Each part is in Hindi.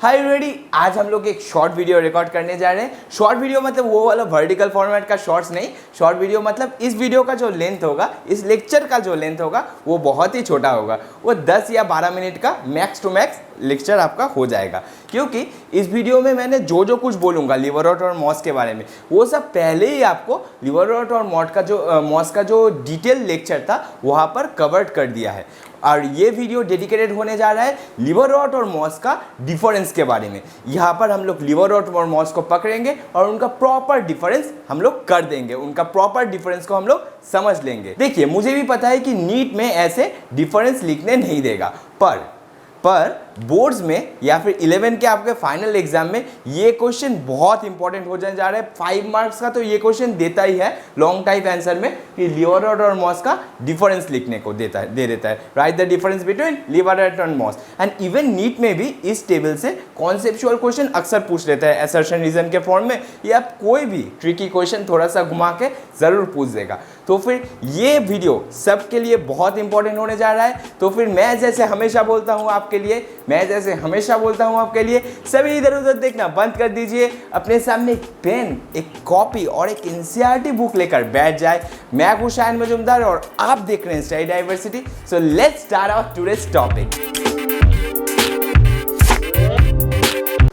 हाय रेडी। आज हम लोग एक शॉर्ट वीडियो रिकॉर्ड करने जा रहे हैं। शॉर्ट वीडियो मतलब वो वाला वर्टिकल फॉर्मेट का शॉर्ट्स नहीं, शॉर्ट वीडियो मतलब इस वीडियो का जो लेंथ होगा, इस लेक्चर का जो लेंथ होगा वो बहुत ही छोटा होगा। वो 10 या 12 मिनट का मैक्स टू मैक्स लेक्चर आपका हो जाएगा, क्योंकि इस वीडियो में मैंने जो कुछ बोलूँगा लिवरवर्ट और मॉस के बारे में वो सब पहले ही आपको लिवरवर्ट और मॉस का जो डिटेल लेक्चर था वहाँ पर कवर्ड कर दिया है। और ये वीडियो डेडिकेटेड होने जा रहा है लिवरवर्ट और मॉस का डिफरेंस के बारे में। यहाँ पर हम लोग लिवरवर्ट और मॉस को पकड़ेंगे और उनका प्रॉपर डिफरेंस हम लोग कर देंगे, उनका प्रॉपर डिफरेंस को हम लोग समझ लेंगे। देखिए, मुझे भी पता है कि नीट में ऐसे डिफरेंस लिखने नहीं देगा, पर बोर्ड्स में या फिर 11 के आपके फाइनल एग्जाम में ये क्वेश्चन बहुत इंपॉर्टेंट हो जाने जा रहा है। 5 मार्क्स का तो ये क्वेश्चन देता ही है लॉन्ग टाइप आंसर में कि लिवरवर्ट और मॉस का डिफरेंस लिखने को दे देता है। Right the difference between liverwort और मॉस। एंड इवन नीट में भी इस टेबल से कॉन्सेप्चुअल क्वेश्चन अक्सर पूछ लेता है असर्शन रीजन के फॉर्म में, या कोई भी ट्रिकी क्वेश्चन थोड़ा सा घुमा के जरूर पूछ देगा। तो फिर ये वीडियो सबके लिए बहुत इंपॉर्टेंट होने जा रहा है। तो फिर मैं जैसे हमेशा बोलता हूँ आपके लिए सभी इधर उधर देखना बंद कर दीजिए। अपने सामने एक पेन, एक कॉपी और एक एनसीईआरटी बुक लेकर बैठ जाए। मैं हूं शायन मजुमदार और आप देख रहे हैं study diversity. So let's start our today's topic.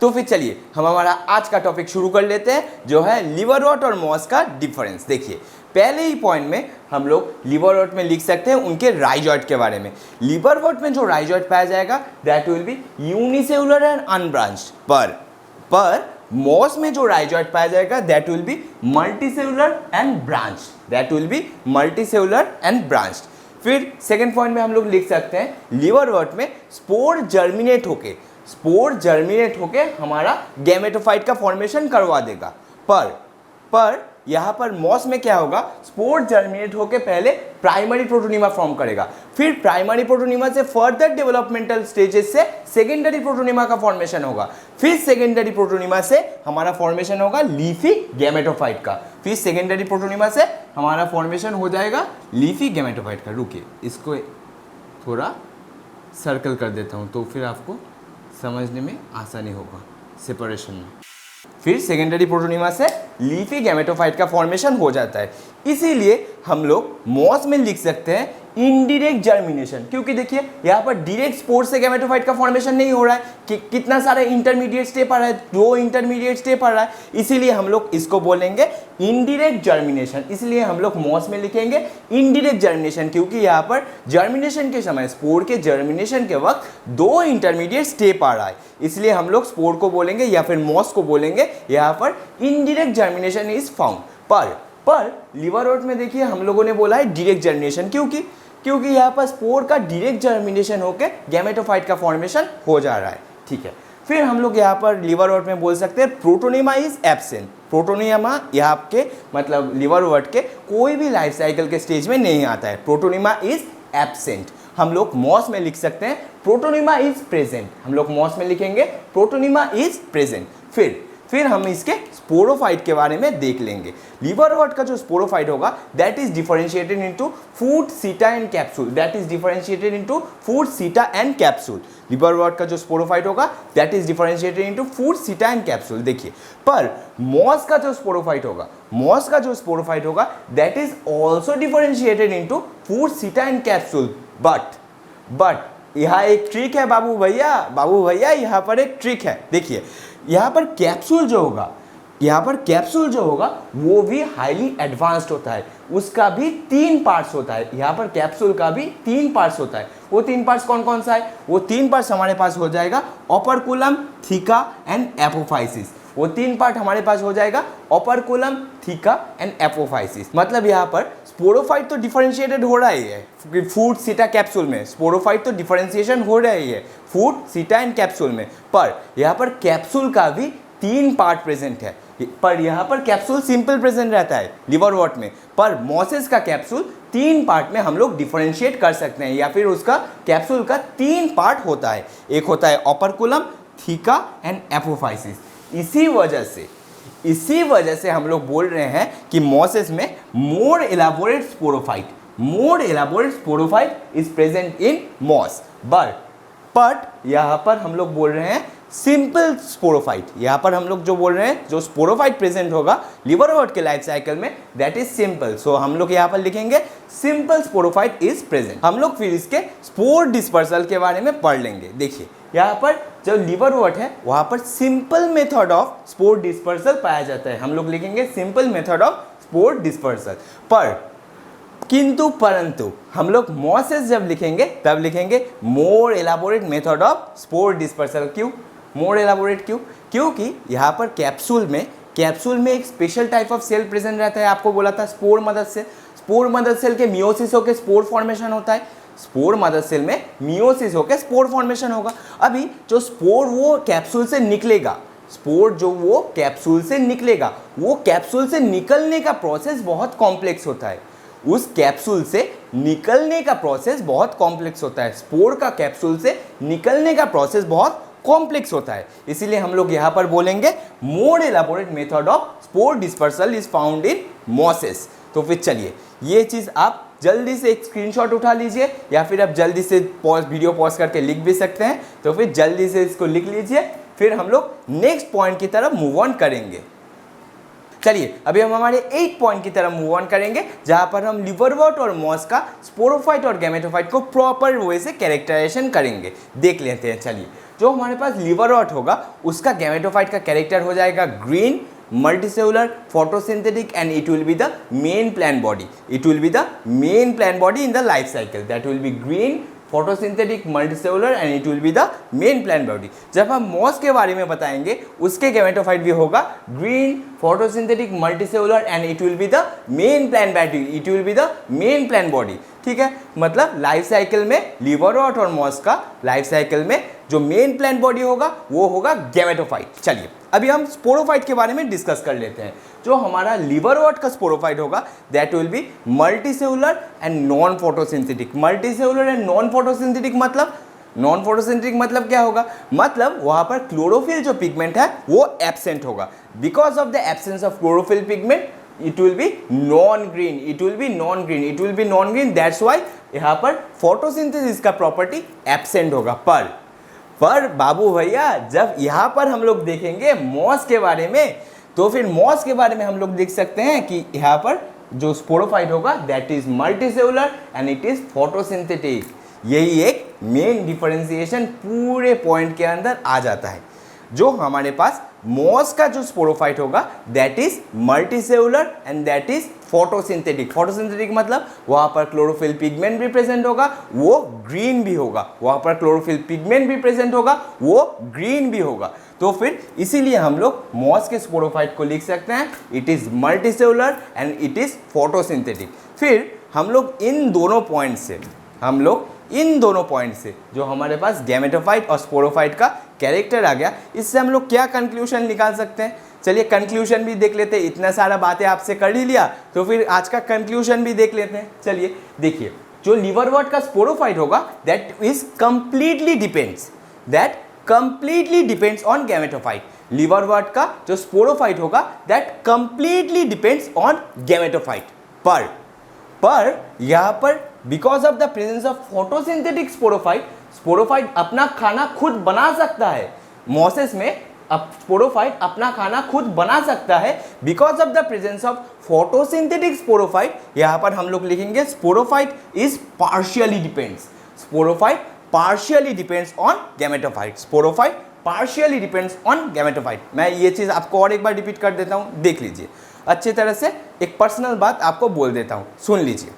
तो फिर चलिए हम हमारा आज का टॉपिक शुरू कर लेते हैं, जो है लिवरवर्ट और मॉस का डिफरेंस। देखिए, पहले ही पॉइंट में हम लोग लिवरवर्ट में लिख सकते हैं उनके राइजॉइड के बारे में। लिवरवर्ट में जो राइजॉइड पाया जाएगा that will be unicellular and unbranched, पर मॉस में जो राइजॉइड पाया जाएगा that will be multicellular and branched. फिर सेकेंड पॉइंट में हम लोग लिख सकते हैं लिवरवर्ट में स्पोर जर्मिनेट होके हमारा गैमेटोफाइट का फॉर्मेशन करवा देगा। पर यहाँ पर मॉस में क्या होगा, स्पोर जर्मिनेट होके पहले प्राइमरी प्रोटोनिमा फॉर्म करेगा, फिर प्राइमरी प्रोटोनिमा से फर्दर डेवलपमेंटल स्टेजेस से सेकेंडरी प्रोटोनिमा का फॉर्मेशन होगा, फिर सेकेंडरी प्रोटोनिमा से हमारा फॉर्मेशन होगा लीफी गैमेटोफाइट का, फिर सेकेंडरी प्रोटोनिमा से हमारा फॉर्मेशन हो जाएगा लीफी गैमेटोफाइट का। रुकिए, इसको थोड़ा सर्कल कर देता हूँ तो फिर आपको समझने में आसानी होगा सेपरेशन में। फिर सेकेंडरी प्रोटोनिमा से लीफी गैमेटोफाइट का फॉर्मेशन हो जाता है। इसीलिए हम लोग मॉस में लिख सकते हैं इनडायरेक्ट जर्मिनेशन, क्योंकि देखिए यहाँ पर डायरेक्ट स्पोर से गैमेटोफाइट का फॉर्मेशन नहीं हो रहा है कि कितना सारा इंटरमीडिएट स्टेप आ रहा है, 2 इंटरमीडिएट स्टेप आ रहा है। इसीलिए हम लोग इसको बोलेंगे इनडायरेक्ट जर्मिनेशन। इसलिए हम लोग मॉस में लिखेंगे इनडायरेक्ट जर्मिनेशन, क्योंकि यहाँ पर जर्मिनेशन के समय, स्पोर के जर्मिनेशन के वक्त 2 इंटरमीडिएट स्टेप आ रहा है। इसलिए हम लोग स्पोर को बोलेंगे या फिर मॉस को बोलेंगे यहाँ पर इनडायरेक्ट जर्मिनेशन इज फाउंड। पर लिवरवर्ट में देखिए हम लोगों ने बोला है डायरेक्ट जर्मिनेशन, क्योंकि यहाँ पर स्पोर का डायरेक्ट जर्मिनेशन होकर गैमेटोफाइट का फॉर्मेशन हो जा रहा है। ठीक है, फिर हम लोग यहाँ पर लिवरवर्ट में बोल सकते हैं प्रोटोनिमा इज एब्सेंट। प्रोटोनिमा यहाँ के मतलब लिवरवर्ट के कोई भी लाइफ साइकिल के स्टेज में नहीं आता है। Protonema is absent. हम लोग मॉस में लिख सकते हैं प्रोटोनिमा इज प्रेजेंट। हम लोग मॉस में लिखेंगे प्रोटोनिमा इज प्रेजेंट। फिर हम इसके स्पोरोफाइट के बारे में देख लेंगे। लिवरवर्ट का जो स्पोरोफाइट होगा that is differentiated into food, सीटा एंड कैप्सूल। लिवरवर्ट का जो स्पोरोफाइट होगा that is differentiated into food, सीटा एंड कैप्सूल। देखिए, पर मॉस का जो स्पोरोफाइट होगा that is also differentiated into food, सीटा एंड कैप्सूल। बट यहाँ एक ट्रिक है बाबू भैया, यहाँ पर एक ट्रिक है। देखिए, यहाँ पर कैप्सूल जो होगा वो भी हाईली एडवांस्ड होता है, उसका भी 3 पार्ट्स होता है। यहाँ पर कैप्सूल का भी 3 पार्ट्स होता है। वो 3 पार्ट्स कौन से है? वो 3 पार्ट्स हमारे पास हो जाएगा ओपर्कुलम, थीका एंड एपोफाइसिस। वो 3 पार्ट हमारे पास हो जाएगा ओपर्कुलम, थीका एंड एपोफाइसिस। मतलब यहाँ पर स्पोरोफाइट तो डिफरेंशिएटेड हो रहा ही है फूड, सीटा, कैप्सूल में। स्पोरोफाइट तो डिफरेंशिएशन हो रहा ही है फूड, सीटा एंड कैप्सूल में, पर यहाँ पर कैप्सूल का भी 3 पार्ट प्रेजेंट है। पर यहाँ पर कैप्सूल सिंपल प्रेजेंट रहता है लिवरवर्ट में, पर मॉसेस का कैप्सूल 3 पार्ट में हम लोग डिफरेंशिएट कर सकते हैं, या फिर उसका कैप्सूल का 3 पार्ट होता है। एक होता है ओपर्कुलम, थीका एंड एपोफाइसिस। इसी वजह से हम लोग बोल रहे हैं कि मॉसेस में more elaborate sporophyte is present in moss. But यहाँ पर हम लोग बोल रहे हैं सिंपल स्पोरोफाइट। यहाँ पर हम लोग जो बोल रहे हैं, जो स्पोरोफाइट प्रेजेंट होगा लिवरवर्ट के लाइफ साइकिल में, दैट इज सिंपल। सो हम लोग यहाँ पर लिखेंगे सिंपल स्पोरोफाइट इज प्रेजेंट। हम लोग फिर इसके स्पोर डिस्पर्सल के बारे में पढ़ लेंगे। देखिए यहाँ पर जो लिवरवर्ट है वहाँ पर simple method of spore dispersal पाया जाता है। हम लोग लिखेंगे simple method of spore dispersal. पर किंतु परंतु हम लोग मॉसेस जब लिखेंगे तब लिखेंगे more elaborate method of spore dispersal. क्यों मोर एलाबोरेट? क्योंकि यहाँ पर कैप्सूल में एक special type of cell present रहता है। आपको बोला था spore mother cell. Spore mother cell के मियोसिस होकर स्पोर फॉर्मेशन होता है। स्पोर मदर सेल में मियोसिस होकर स्पोर फॉर्मेशन होगा। अभी जो स्पोर वो कैप्सूल से निकलेगा, स्पोर जो वो कैप्सूल से निकलेगा, वो कैप्सूल से निकलने का प्रोसेस बहुत कॉम्प्लेक्स होता है। उस कैप्सूल से निकलने का प्रोसेस बहुत कॉम्प्लेक्स होता है। स्पोर का कैप्सूल से निकलने का प्रोसेस बहुत कॉम्प्लेक्स होता है। इसीलिए हम लोग यहाँ पर बोलेंगे more elaborate method of spore dispersal is found in mosses. तो फिर चलिए ये चीज़ आप जल्दी से एक स्क्रीनशॉट उठा लीजिए, या फिर आप जल्दी से वीडियो पॉज करके लिख भी सकते हैं। तो फिर जल्दी से इसको लिख लीजिए, फिर हम लोग नेक्स्ट पॉइंट की तरफ मूव ऑन करेंगे। चलिए अभी हम हमारे 8 पॉइंट की तरफ मूव ऑन करेंगे, जहां पर हम लिवरवर्ट और मॉस का स्पोरोफाइट और गैमेटोफाइट को प्रॉपर वे से कैरेक्टराइजेशन करेंगे। देख लेते हैं। चलिए जो हमारे पास लिवरवर्ट होगा उसका गैमेटोफाइट का कैरेक्टर हो जाएगा green, multicellular, photosynthetic, and it will be the main plant body. It will be the main plant body in the life cycle. That will be green, photosynthetic, multicellular, and it will be the main plant body. जब हम मॉस के बारे में बताएंगे उसके गैमेटोफाइट भी होगा green, photosynthetic, multicellular, and it will be the main plant body. It will be the main plant body. ठीक है, मतलब लाइफ साइकिल में लिवरवर्ट और मॉस का लाइफ साइकिल में जो मेन प्लांट बॉडी होगा वो होगा गैमेटोफाइट। चलिए अभी हम स्पोरोफाइट के बारे में डिस्कस कर लेते हैं। जो हमारा लिवरवर्ट का स्पोरोफाइट होगा that will be multicellular and non photosynthetic. Multicellular and non photosynthetic मतलब, नॉन फोटोसिंथेटिक मतलब क्या होगा? मतलब वहां पर क्लोरोफिल जो पिगमेंट है वो एब्सेंट होगा। Because of the absence of chlorophyll pigment it will be non-green, it will be non-green, it will be non-green, that's why यहाँ पर फोटोसिंथेसिस का प्रॉपर्टी एब्सेंट होगा। पर बाबू भैया जब यहाँ पर हम लोग देखेंगे मॉस के बारे में, तो फिर मॉस के बारे में हम लोग देख सकते हैं कि यहाँ पर जो स्पोरोफाइट होगा that is multicellular and it is photosynthetic. यही एक मेन डिफरेंशिएशन पूरे पॉइंट के अंदर आ जाता है। जो हमारे पास मॉस का जो स्पोरोफाइट होगा that is multicellular and that is photosynthetic. Photosynthetic मतलब वहां पर क्लोरोफिल पिगमेंट भी प्रेजेंट होगा, वो ग्रीन भी होगा। वहां पर क्लोरोफिल पिगमेंट भी प्रेजेंट होगा, वो ग्रीन भी होगा। तो फिर इसीलिए हम लोग मॉस के स्पोरोफाइट को लिख सकते हैं it is multicellular and it is photosynthetic. फिर हम लोग इन दोनों पॉइंट से जो हमारे पास गैमेटोफाइट और स्पोरोफाइट का कैरेक्टर आ गया, इससे हम लोग क्या कंक्लूजन निकाल सकते हैं? चलिए कंक्लूजन भी देख लेते हैं। इतना सारा बातें आपसे कर ही लिया तो फिर आज का कंक्लूजन भी देख लेते हैं। चलिए देखिए, जो लिवरवर्ट का स्पोरोफाइट होगा that is completely depends on gametophyte. Liverwort का जो स्पोरोफाइट होगा that completely depends on gametophyte. पर यहाँ पर because of the presence of photosynthetic sporophyte अपना खाना खुद बना सकता है। मॉसेस में स्पोरोफाइट अपना खाना खुद बना सकता है because of the presence of photosynthetic sporophyte. यहाँ पर हम लोग लिखेंगे sporophyte is partially depends. Sporophyte partially depends on gametophyte. Sporophyte partially depends on gametophyte. मैं ये चीज़ आपको और एक बार रिपीट कर देता हूँ, देख लीजिए अच्छी तरह से। एक पर्सनल बात आपको बोल देता हूँ, सुन लीजिए।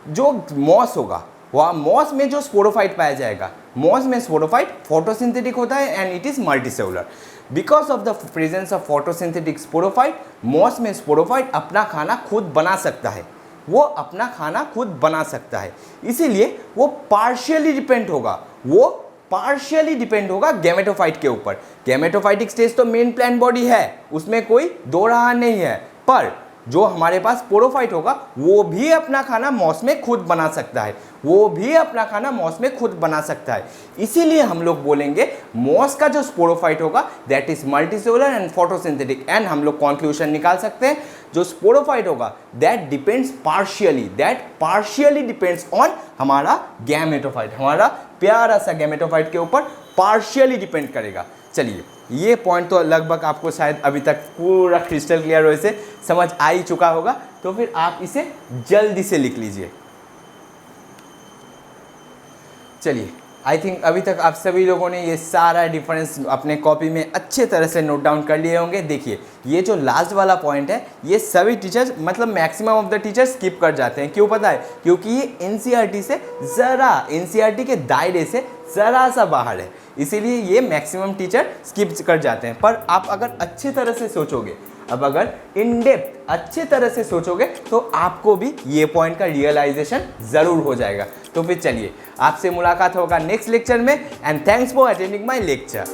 जो मॉस होगा वह मॉस में जो स्पोरोफाइट पाया जाएगा, मॉस में स्पोरोफाइट फोटोसिंथेटिक होता है and it is multicellular. Because of the presence of photosynthetic sporophyte moss में स्पोरोफाइट अपना खाना खुद बना सकता है, वो अपना खाना खुद बना सकता है। इसीलिए वो पार्शियली डिपेंड होगा गैमेटोफाइट के ऊपर। गैमेटोफाइटिक स्टेज तो मेन प्लांट बॉडी है, उसमें कोई दो राह नहीं है। पर जो हमारे पास स्पोरोफाइट होगा वो भी अपना खाना मॉस में खुद बना सकता है, इसीलिए हम लोग बोलेंगे मॉस का जो स्पोरोफाइट होगा that is multicellular and photosynthetic. And हम लोग कंक्लूजन निकाल सकते हैं जो स्पोरोफाइट होगा दैट पार्शियली डिपेंड्स ऑन हमारा गैमेटोफाइट। हमारा प्यारा सा गैमेटोफाइट के ऊपर पार्शियली डिपेंड करेगा। चलिए, ये पॉइंट तो लगभग आपको शायद अभी तक पूरा क्रिस्टल क्लियर वैसे समझ आ ही चुका होगा, तो फिर आप इसे जल्दी से लिख लीजिए। चलिए, आई थिंक अभी तक आप सभी लोगों ने ये सारा डिफरेंस अपने कॉपी में अच्छे तरह से नोट डाउन कर लिए होंगे। देखिए, ये जो लास्ट वाला पॉइंट है, ये सभी टीचर्स मतलब maximum of the teachers skip कर जाते हैं। क्यों पता है? क्योंकि ये एनसीईआरटी से ज़रा, एनसीईआरटी के दायरे से ज़रा सा बाहर है, इसीलिए ये मैक्सिमम टीचर स्किप कर जाते हैं। पर आप अगर अच्छे तरह से सोचोगे, अब अगर इन डेप्थ अच्छे तरह से सोचोगे, तो आपको भी ये पॉइंट का रियलाइजेशन ज़रूर हो जाएगा। तो फिर चलिए, आपसे मुलाकात होगा नेक्स्ट लेक्चर में, and thanks for attending my lecture.